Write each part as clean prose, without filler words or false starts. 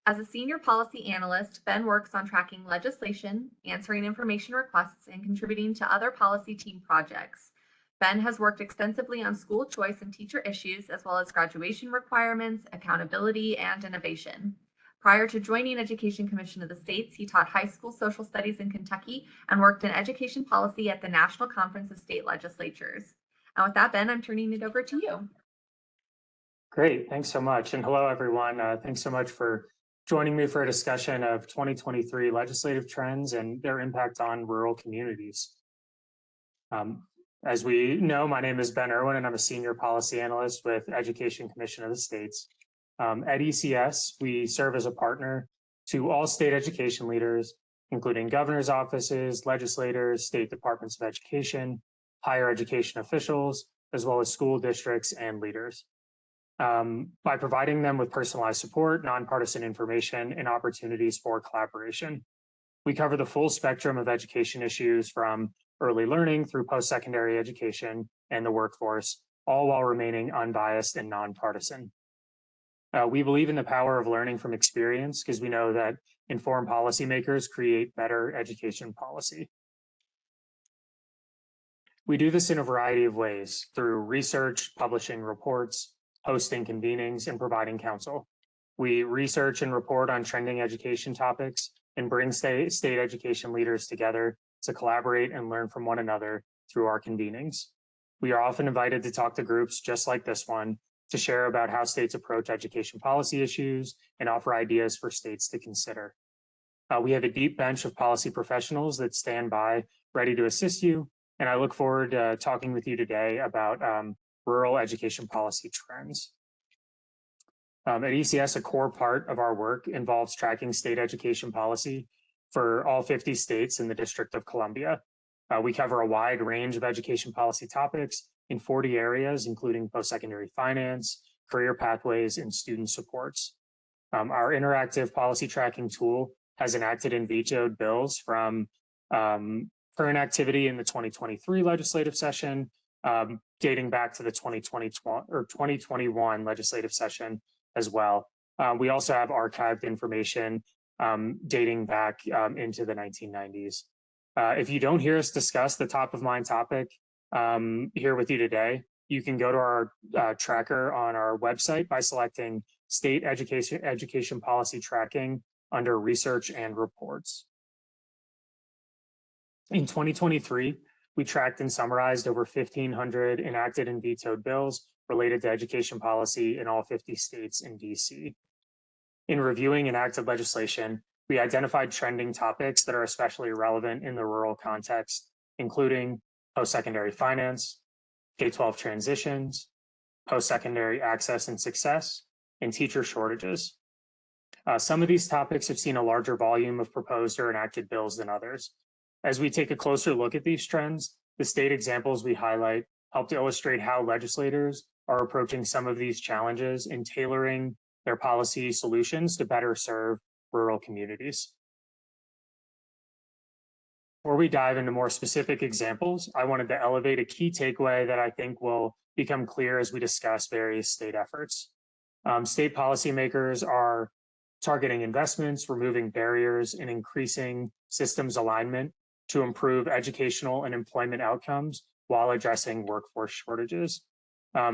As a senior policy analyst, Ben works on tracking legislation, answering information requests, and contributing to other policy team projects. Ben has worked extensively on school choice and teacher issues, as well as graduation requirements, accountability, and innovation. Prior to joining Education Commission of the States, he taught high school social studies in Kentucky and worked in education policy at the National Conference of State Legislatures. And with that, Ben, I'm turning it over to you. Great, thanks so much. And hello, everyone. Thanks so much for joining me for a discussion of 2023 legislative trends and their impact on rural communities. As we know, my name is Ben Erwin, and I'm a senior policy analyst with Education Commission of the States. At ECS, we serve as a partner to all state education leaders, including governor's offices, legislators, state departments of education, higher education officials, as well as school districts and leaders. By providing them with personalized support, nonpartisan information, and opportunities for collaboration. We cover the full spectrum of education issues from early learning through post-secondary education and the workforce, all while remaining unbiased and nonpartisan. We believe in the power of learning from experience because we know that informed policymakers create better education policy. We do this in a variety of ways through research, publishing reports, hosting convenings, and providing counsel. We research and report on trending education topics and bring state education leaders together to collaborate and learn from one another through our convenings. We are often invited to talk to groups just like this one to share about how states approach education policy issues and offer ideas for states to consider. We have a deep bench of policy professionals that stand by ready to assist you, and I look forward to talking with you today about rural education policy trends. At ECS, a core part of our work involves tracking state education policy for all 50 states in the District of Columbia. We cover a wide range of education policy topics in 40 areas, including post-secondary finance, career pathways, and student supports. Our interactive policy tracking tool has enacted and vetoed bills from current activity in the 2023 legislative session, dating back to the 2021 legislative session as well. We also have archived information dating back into the 1990s. If you don't hear us discuss the top of mind topic here with you today, you can go to our tracker on our website by selecting State Education Policy Tracking under Research and Reports. In 2023, we tracked and summarized over 1,500 enacted and vetoed bills related to education policy in all 50 states and DC. In reviewing enacted legislation, we identified trending topics that are especially relevant in the rural context, including post-secondary finance, K-12 transitions, post-secondary access and success, and teacher shortages. Some of these topics have seen a larger volume of proposed or enacted bills than others. As we take a closer look at these trends, the state examples we highlight help to illustrate how legislators are approaching some of these challenges in tailoring their policy solutions to better serve rural communities. Before we dive into more specific examples, I wanted to elevate a key takeaway that I think will become clear as we discuss various state efforts. State policymakers are targeting investments, removing barriers, and increasing systems alignment to improve educational and employment outcomes while addressing workforce shortages.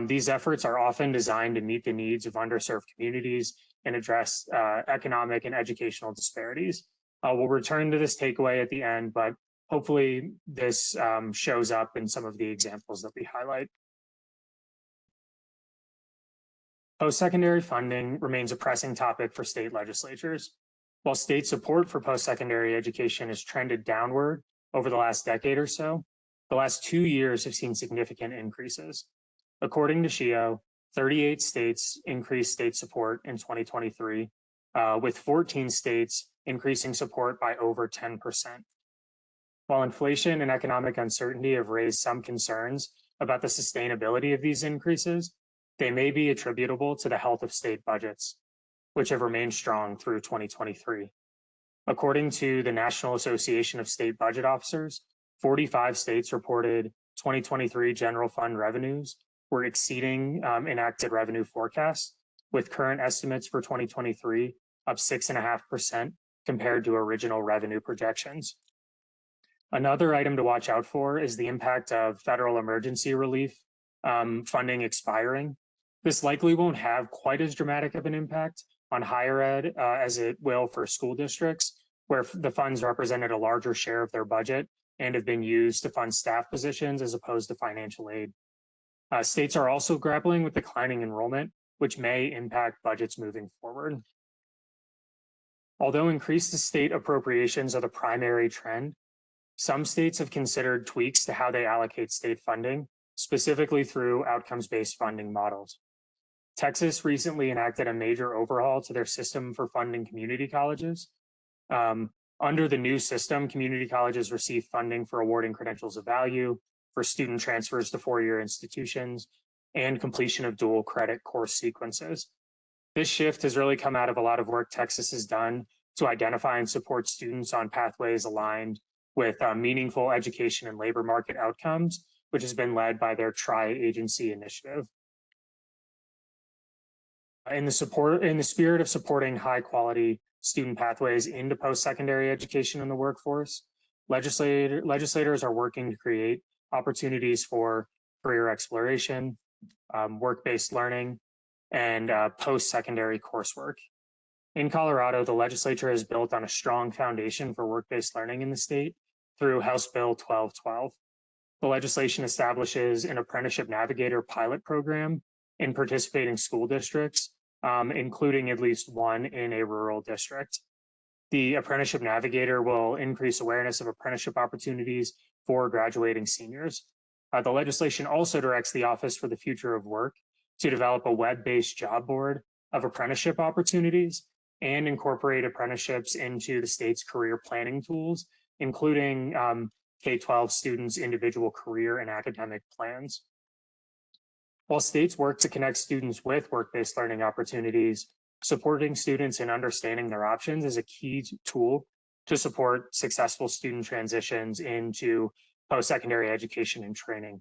These efforts are often designed to meet the needs of underserved communities and address economic and educational disparities. We'll return to this takeaway at the end, but hopefully this shows up in some of the examples that we highlight. Post-secondary funding remains a pressing topic for state legislatures. While state support for post-secondary education has trended downward over the last decade or so, the last 2 years have seen significant increases. According to SHIO, 38 states increased state support in 2023, with 14 states increasing support by over 10%. While inflation and economic uncertainty have raised some concerns about the sustainability of these increases, they may be attributable to the health of state budgets, which have remained strong through 2023. According to the National Association of State Budget Officers, 45 states reported 2023 general fund revenues were exceeding enacted revenue forecasts, with current estimates for 2023 up 6.5% compared to original revenue projections. Another item to watch out for is the impact of federal emergency relief funding expiring. This likely won't have quite as dramatic of an impact on higher ed as it will for school districts, where the funds represented a larger share of their budget and have been used to fund staff positions as opposed to financial aid. States are also grappling with declining enrollment, which may impact budgets moving forward. Although increased state appropriations are the primary trend, some states have considered tweaks to how they allocate state funding, specifically through outcomes-based funding models. Texas recently enacted a major overhaul to their system for funding community colleges. Under the new system, community colleges receive funding for awarding credentials of value, for student transfers to four-year institutions, and completion of dual credit course sequences. This shift has really come out of a lot of work Texas has done to identify and support students on pathways aligned with meaningful education and labor market outcomes, which has been led by their tri-agency initiative. In the spirit of supporting high quality student pathways into post-secondary education in the workforce, legislators are working to create opportunities for career exploration, work-based learning, and post-secondary coursework. In Colorado, the legislature has built on a strong foundation for work-based learning in the state through House Bill 1212. The legislation establishes an apprenticeship navigator pilot program in participating school districts, including at least one in a rural district. The apprenticeship navigator will increase awareness of apprenticeship opportunities for graduating seniors. The legislation also directs the Office for the Future of Work to develop a web-based job board of apprenticeship opportunities and incorporate apprenticeships into the state's career planning tools, including K-12 students' individual career and academic plans. While states work to connect students with work-based learning opportunities, supporting students in understanding their options is a key tool to support successful student transitions into post-secondary education and training.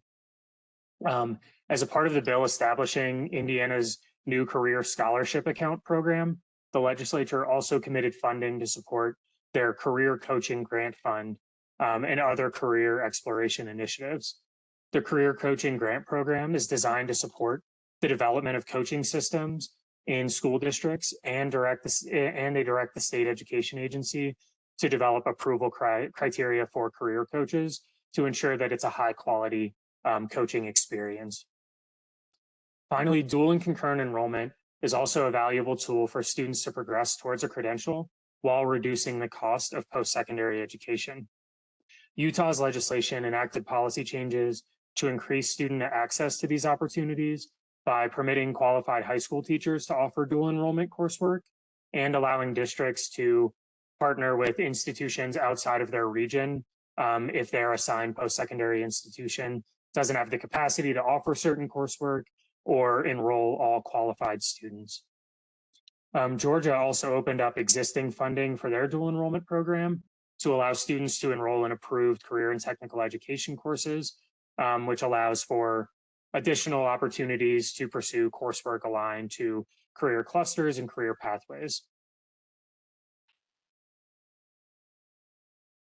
As a part of the bill establishing Indiana's new career scholarship account program, the legislature also committed funding to support their career coaching grant fund and other career exploration initiatives. The career coaching grant program is designed to support the development of coaching systems in school districts and they direct the state education agency to develop approval criteria for career coaches to ensure that it's a high quality coaching experience. Finally, dual and concurrent enrollment is also a valuable tool for students to progress towards a credential while reducing the cost of post-secondary education. Utah's legislation enacted policy changes to increase student access to these opportunities by permitting qualified high school teachers to offer dual enrollment coursework and allowing districts to partner with institutions outside of their region if their assigned post-secondary institution doesn't have the capacity to offer certain coursework or enroll all qualified students. Georgia also opened up existing funding for their dual enrollment program to allow students to enroll in approved career and technical education courses, which allows for additional opportunities to pursue coursework aligned to career clusters and career pathways.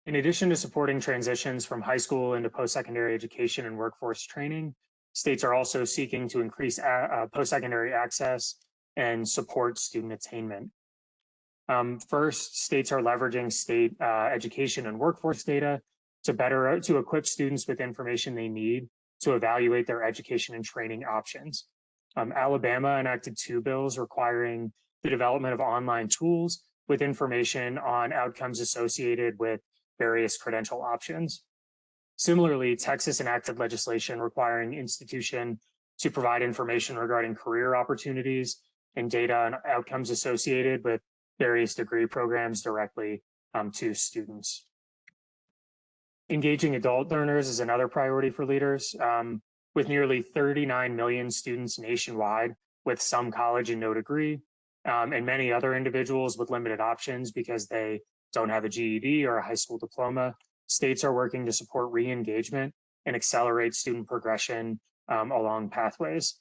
In addition to supporting transitions from high school into post-secondary education and workforce training, states are also seeking to increase post-secondary access and support student attainment. First, states are leveraging state education and workforce data to equip students with information they need to evaluate their education and training options. Alabama enacted 2 bills requiring the development of online tools with information on outcomes associated with various credential options. Similarly, Texas enacted legislation requiring institutions to provide information regarding career opportunities and data on outcomes associated with various degree programs directly to students. Engaging adult learners is another priority for leaders. With nearly 39 million students nationwide with some college and no degree, and many other individuals with limited options because they don't have a GED or a high school diploma, states are working to support re-engagement and accelerate student progression along pathways.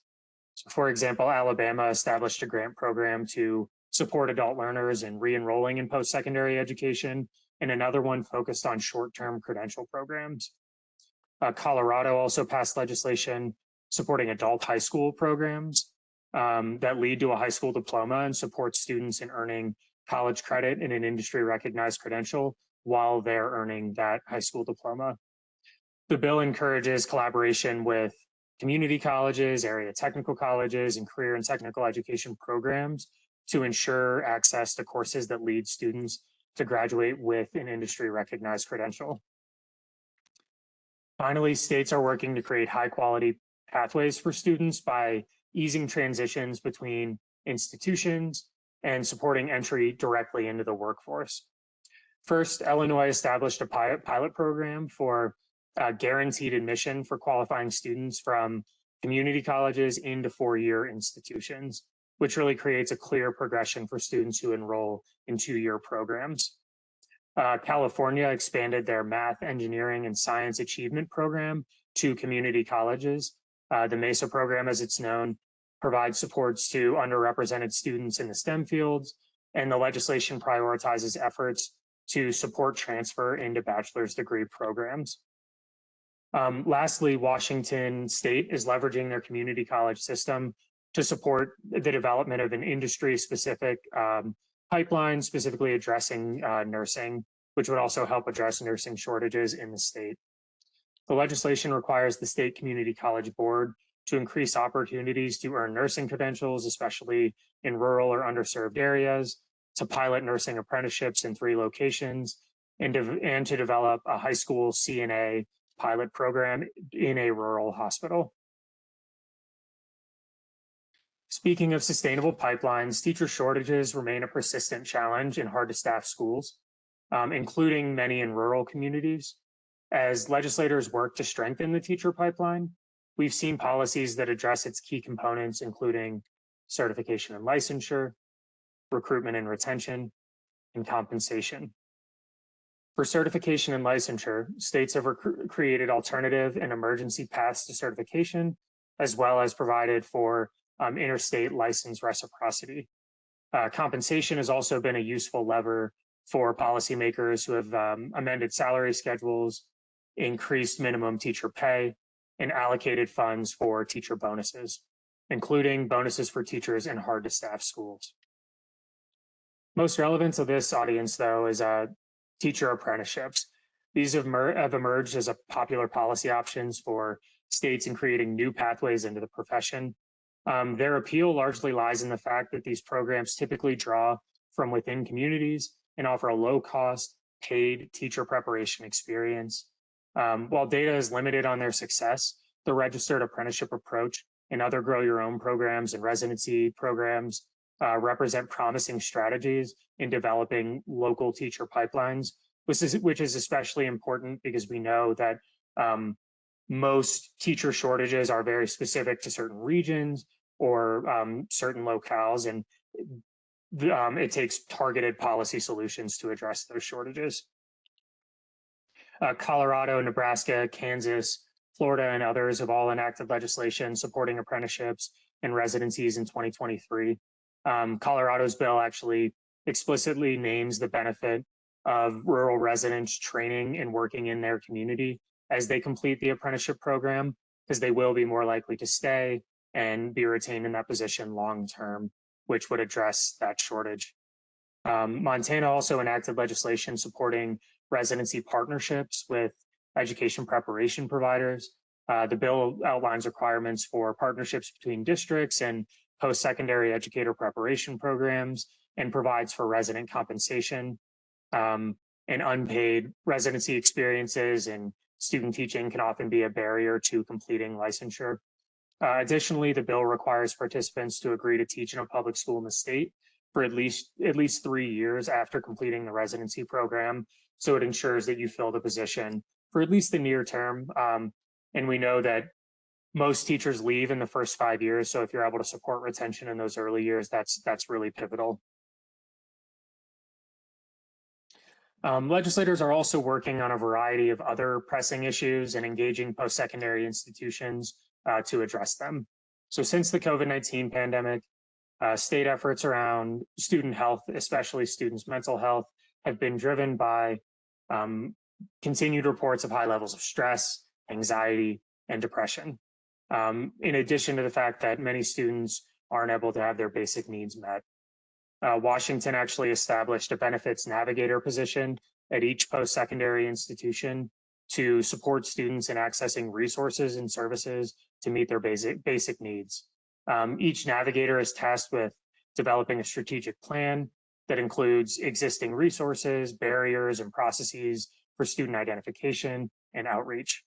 So for example, Alabama established a grant program to support adult learners in re-enrolling in post-secondary education, and another one focused on short-term credential programs. Colorado also passed legislation supporting adult high school programs that lead to a high school diploma and support students in earning college credit and an industry recognized credential while they're earning that high school diploma. The bill encourages collaboration with community colleges, area technical colleges, and career and technical education programs to ensure access to courses that lead students to graduate with an industry recognized credential. Finally, states are working to create high quality pathways for students by easing transitions between institutions and supporting entry directly into the workforce. First, Illinois established a pilot program for guaranteed admission for qualifying students from community colleges into four-year institutions, which really creates a clear progression for students who enroll in two-year programs. California expanded their math, engineering, and science achievement program to community colleges. The MESA program, as it's known, provides supports to underrepresented students in the STEM fields, and the legislation prioritizes efforts to support transfer into bachelor's degree programs. Lastly, Washington State is leveraging their community college system to support the development of an industry-specific pipeline, specifically addressing nursing, which would also help address nursing shortages in the state. The legislation requires the state community college board to increase opportunities to earn nursing credentials, especially in rural or underserved areas, to pilot nursing apprenticeships in 3 locations, and to develop a high school CNA pilot program in a rural hospital. Speaking of sustainable pipelines, teacher shortages remain a persistent challenge in hard to staff schools, including many in rural communities. As legislators work to strengthen the teacher pipeline, we've seen policies that address its key components, including certification and licensure, recruitment and retention, and compensation. For certification and licensure, states have created alternative and emergency paths to certification, as well as provided for interstate license reciprocity. Compensation has also been a useful lever for policymakers who have amended salary schedules, increased minimum teacher pay, and allocated funds for teacher bonuses, including bonuses for teachers in hard to staff schools. Most relevant to this audience, though, is teacher apprenticeships. These have emerged as a popular policy options for states in creating new pathways into the profession. Their appeal largely lies in the fact that these programs typically draw from within communities and offer a low-cost, paid teacher preparation experience. While data is limited on their success, the registered apprenticeship approach and other grow your own programs and residency programs represent promising strategies in developing local teacher pipelines, which is especially important because we know that most teacher shortages are very specific to certain regions or certain locales, and it takes targeted policy solutions to address those shortages. Colorado, Nebraska, Kansas, Florida, and others have all enacted legislation supporting apprenticeships and residencies in 2023. Colorado's bill actually explicitly names the benefit of rural residents training and working in their community as they complete the apprenticeship program, because they will be more likely to stay and be retained in that position long term, which would address that shortage. Montana also enacted legislation supporting residency partnerships with education preparation providers. The bill outlines requirements for partnerships between districts and post-secondary educator preparation programs and provides for resident compensation and unpaid residency experiences and student teaching can often be a barrier to completing licensure. Additionally, the bill requires participants to agree to teach in a public school in the state for at least 3 years after completing the residency program. So it ensures that you fill the position for at least the near term. And we know that most teachers leave in the first 5 years. So if you're able to support retention in those early years, that's really pivotal. Legislators are also working on a variety of other pressing issues and engaging post-secondary institutions to address them. So since the COVID-19 pandemic, State efforts around student health, especially students' mental health, have been driven by continued reports of high levels of stress, anxiety, and depression. In addition to the fact that many students aren't able to have their basic needs met. Washington actually established a benefits navigator position at each post-secondary institution to support students in accessing resources and services to meet their basic needs. Each navigator is tasked with developing a strategic plan that includes existing resources, barriers, and processes for student identification and outreach.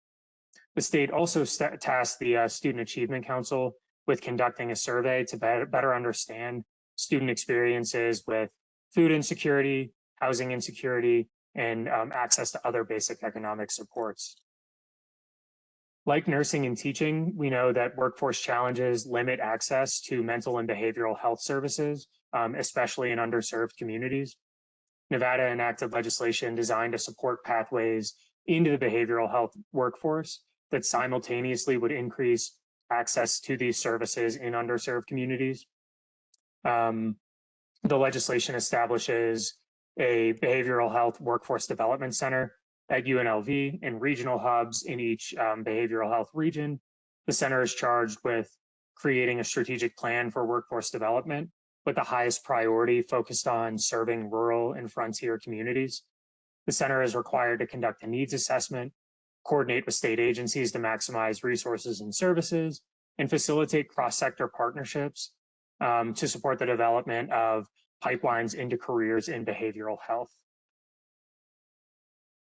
The state also tasked the Student Achievement Council with conducting a survey to better understand student experiences with food insecurity, housing insecurity, and access to other basic economic supports. Like nursing and teaching, we know that workforce challenges limit access to mental and behavioral health services, especially in underserved communities. Nevada enacted legislation designed to support pathways into the behavioral health workforce that simultaneously would increase access to these services in underserved communities. The legislation establishes a behavioral health workforce development center at UNLV and regional hubs in each behavioral health region. The center is charged with creating a strategic plan for workforce development with the highest priority focused on serving rural and frontier communities. The center is required to conduct a needs assessment, coordinate with state agencies to maximize resources and services, and facilitate cross-sector partnerships to support the development of pipelines into careers in behavioral health.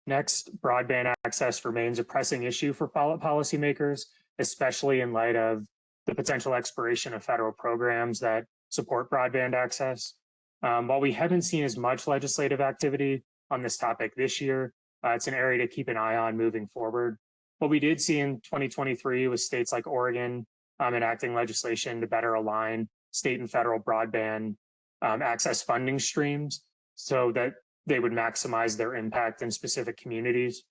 Next, broadband access remains a pressing issue for policymakers, especially in light of the potential expiration of federal programs that support broadband access. While we haven't seen as much legislative activity on this topic this year, it's an area to keep an eye on moving forward. What we did see in 2023 was states like Oregon enacting legislation to better align state and federal broadband access funding streams so that they would maximize their impact in specific communities.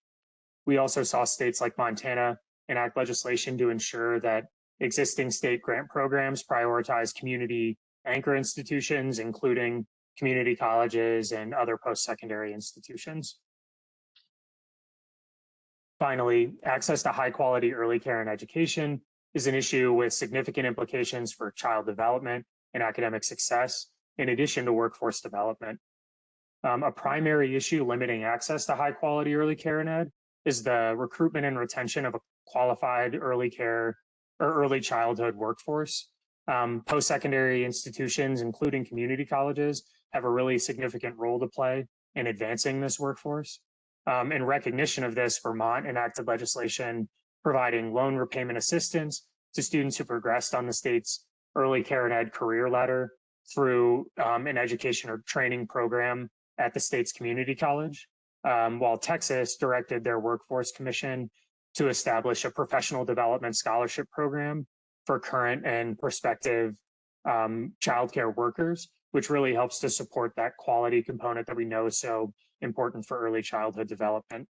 We also saw states like Montana enact legislation to ensure that existing state grant programs prioritize community anchor institutions, including community colleges and other post-secondary institutions. Finally, access to high-quality early care and education is an issue with significant implications for child development and academic success, in addition to workforce development. A primary issue limiting access to high quality early care and ed is the recruitment and retention of a qualified early care or early childhood workforce. Post-secondary institutions, including community colleges, have a really significant role to play in advancing this workforce. In recognition of this, Vermont enacted legislation providing loan repayment assistance to students who progressed on the state's early care and ed career ladder through an education or training program at the state's community college, while Texas directed their workforce commission to establish a professional development scholarship program for current and prospective childcare workers, which really helps to support that quality component that we know is so important for early childhood development.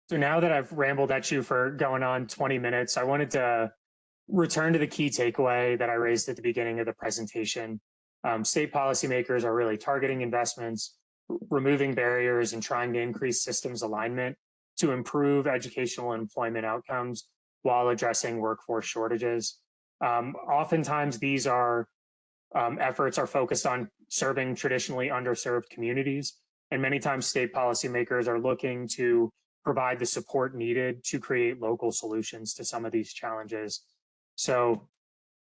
So now that I've rambled at you for going on 20 minutes, I wanted to return to the key takeaway that I raised at the beginning of the presentation. State policymakers are really targeting investments, removing barriers, and trying to increase systems alignment to improve educational and employment outcomes while addressing workforce shortages. Oftentimes, these efforts are focused on serving traditionally underserved communities, and many times state policymakers are looking to provide the support needed to create local solutions to some of these challenges. So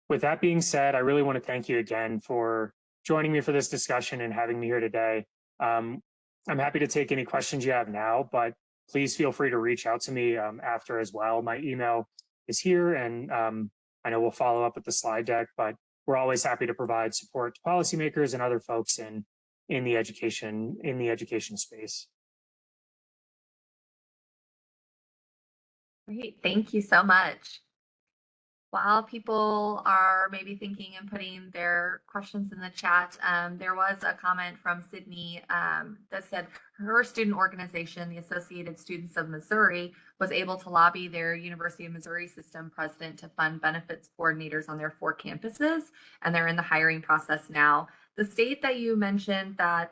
with that being said, I really want to thank you again for joining me for this discussion and having me here today. I'm happy to take any questions you have now, but please feel free to reach out to me after as well. My email is here, and I know we'll follow up with the slide deck, but we're always happy to provide support to policymakers and other folks in the education space. Great, thank you so much. While people are maybe thinking and putting their questions in the chat, there was a comment from Sydney that said her student organization, the Associated Students of Missouri, was able to lobby their University of Missouri system president to fund benefits coordinators on their 4 campuses, and they're in the hiring process now. The state that you mentioned that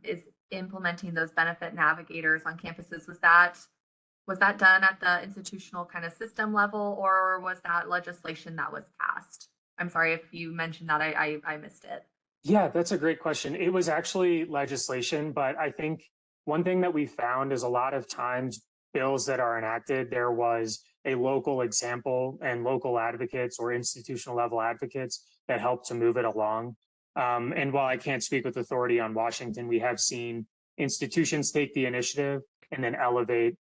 is implementing those benefit navigators on campuses, was that done at the institutional kind of system level, or was that legislation that was passed? I'm sorry if you mentioned that, I missed it. Yeah, that's a great question. It was actually legislation, but I think one thing that we found is a lot of times bills that are enacted, there was a local example and local advocates or institutional level advocates that helped to move it along. And while I can't speak with authority on Washington, we have seen institutions take the initiative and then elevate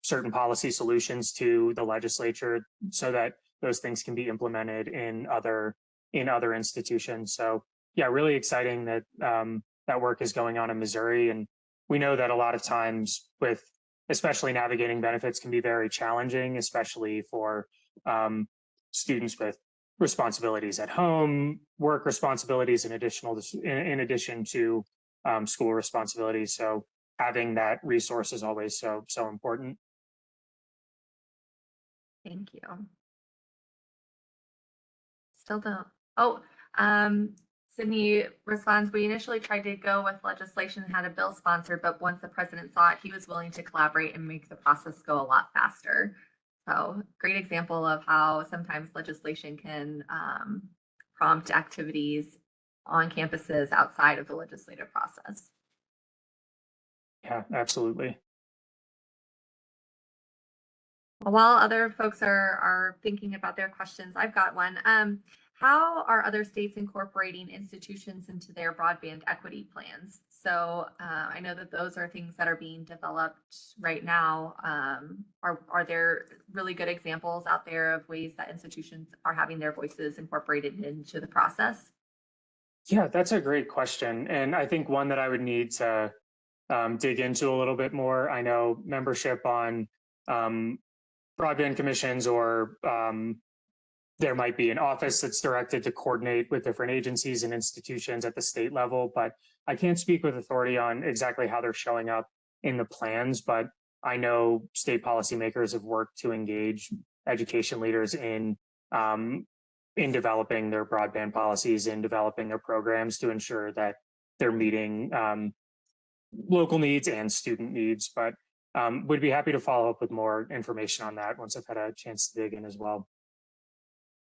certain policy solutions to the legislature so that those things can be implemented in other institutions. So yeah, really exciting that that work is going on in Missouri. And we know that a lot of times with especially navigating benefits can be very challenging, especially for students with responsibilities at home, work responsibilities in addition to school responsibilities. So having that resource is always so important. Thank you. Still don't. Oh, um, Sydney responds, we initially tried to go with legislation and had a bill sponsored, but once the president saw it, he was willing to collaborate and make the process go a lot faster. So great example of how sometimes legislation can prompt activities on campuses outside of the legislative process. Yeah, absolutely. While other folks are thinking about their questions, I've got one. How are other states incorporating institutions into their broadband equity plans? So I know that those are things that are being developed right now. Are there really good examples out there of ways that institutions are having their voices incorporated into the process? Yeah, that's a great question. And I think one that I would need to dig into a little bit more. I know membership on broadband commissions, or there might be an office that's directed to coordinate with different agencies and institutions at the state level, but I can't speak with authority on exactly how they're showing up in the plans. But I know state policymakers have worked to engage education leaders in developing their broadband policies, in developing their programs to ensure that they're meeting local needs and student needs. But would be happy to follow up with more information on that once I've had a chance to dig in as well.